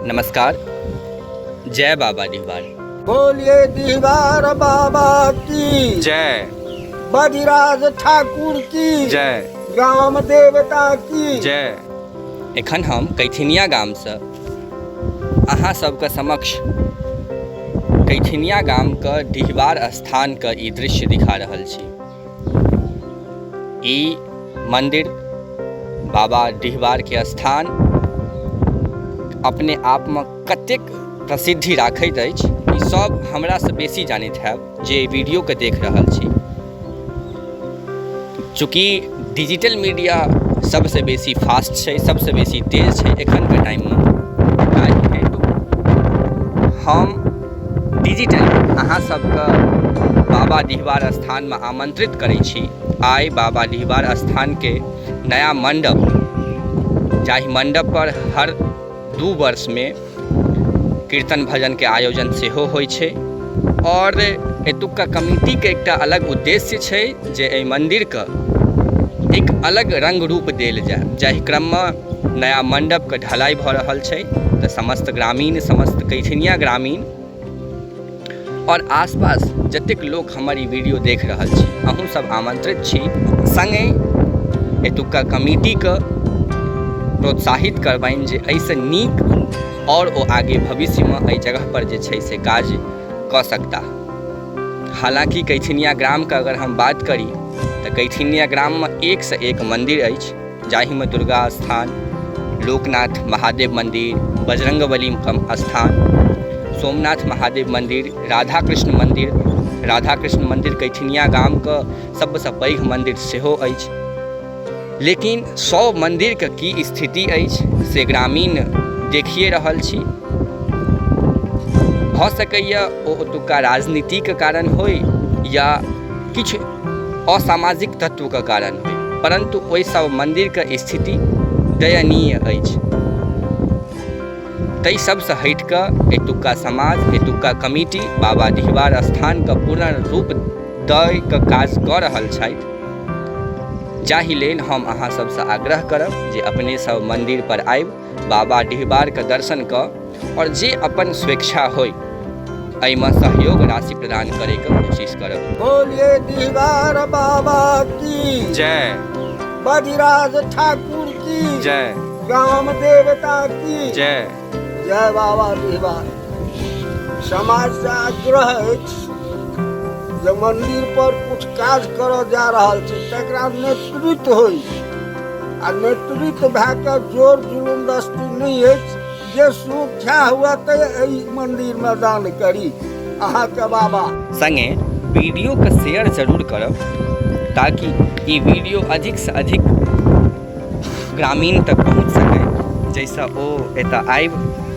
नमस्कार। जय बाबा डिहबार। बोलिए डिहबार बाबा की जय। बधिराज ठाकुर की जय। ग्राम देवता की जय। एखन हम कैथिनिया गाम से अहाँ सबके समक्ष कैथिनिया गाम के डिहबार स्थान के ई दृश्य दिखा रहल छी। ई मंदिर बाबा डिहबार के स्थान अपने आप में कतेक प्रसिद्धि राखैत अछि, ई सब हमरा से बेसी जानैत हैब जे वीडियो के देख रहल छी। चूँकि डिजिटल मीडिया सबसे बेसी फास्ट छै, सबसे बेसी तेज छै एखन के टाइम में, ताहि हेतु हम डिजिटल अहाँ सबके बाबा डिहबार स्थान में आमंत्रित करै छी। आइ बाबा डिहबार स्थान के नया मंडप, जाहि मंडप पर हर 2 वर्ष में कीर्तन भजन के आयोजन सेहो होइ छै और एतुका कमिटी के एकटा अलग उद्देश्य छै जे एहि मंदिर के एक अलग रंग रूप देल जाय। जाहि क्रम में नया मंडप के ढलाई भऽ रहल छै तऽ समस्त ग्रामीण, समस्त कैथिनिया ग्रामीण और आसपास जतेक लोग हमर ई वीडियो देख रहल छी, अहूँ सब आमंत्रित छी। संगे एतुका कमिटी के प्रोत्साहित करबनि जे एहिसँ नीक और ओ आगे भविष्य में एहि जगह पर जे छै से काज कऽ सकता। हालांकि कैथिनिया ग्राम के अगर हम बात करी तऽ कैथिनिया ग्राम में एक से एक मंदिर अछि, जाहि में दुर्गा स्थान, लोकनाथ महादेव मंदिर, बजरंगबली स्थान, सोमनाथ महादेव मंदिर, राधा कृष्ण मंदिर। राधा कृष्ण मंदिर कैथिनिया गाम के सबसँ पैघ मंदिर सेहो अछि। लेकिन 100 मंदिर के की स्थिति अछि से ग्रामीण देखिए रहल छी। भऽ सकैया ओ ओतुका राजनीति के कारण होय या किछु असामाजिक तत्व के कारण होय, परंतु ओहि सब मंदिर के स्थिति दयनीय अछि। ताहि सबसँ हटि कऽ एतुका समाज, एतुका कमिटी बाबा डिहबार स्थान के पूर्ण रूप दय के काज कऽ रहल छथि। जाहि लेल हम अहाँ सबसँ आग्रह करब जे अपने सब मंदिर पर आबि बाबा डिहबार के दर्शन कऽ और जे अपन स्वेच्छा होय एहिमे सहयोग राशि प्रदान करे के कोशिश करब। बोलिए डिहबार बाबा की जय। बधिराज ठाकुर की जय। ग्राम देवता की जय। जय बाबा डिहबार। समाज से आग्रह अछि जे मंदिर पर कुछ काज करऽ जा रहल छै तकरा नेतृत्व होई, आ नेतृत्व भए कऽ जोर जुलूमदस्ती नहीं अछि। जे सुख्या हुआ तऽ एहि मंदिर में दान करी अहाँके बाबा। संगे वीडियो के शेयर जरूर करब ताकि ई वीडियो अधिक से अधिक ग्रामीण तक पहुँच सके, जैसे ओ एतऽ आबि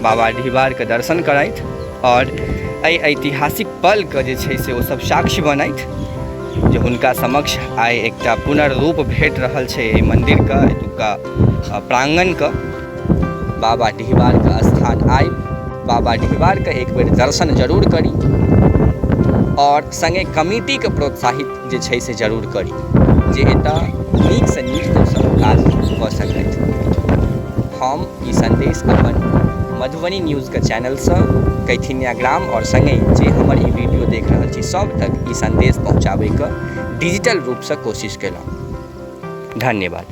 बाबा डिहबार के दर्शन करथि और एहि ऐतिहासिक पल के जे छै से ओ सब साक्षी बनथि जे हुनका समक्ष आइ एकटा पुनर्रूप भेट रहल छै एहि मंदिर के, एतुका प्रांगण के। बाबा डिहबार के स्थान आइ बाबा डिहबार के एक बेर दर्शन जरूर करी और संगे कमिटी के प्रोत्साहित जे छै से जरूर करी जे एतऽ नीक से नीक दोसर काज कऽ सकथि। हम ई संदेश अपन मधुबनी न्यूज़ के चैनल से कैथिनिया ग्राम और संगे जे हमर ई वीडियो देख रहल छी सब तक ई संदेश पहुँचाबै के डिजिटल रूप से कोशिश केलहुँ। धन्यवाद।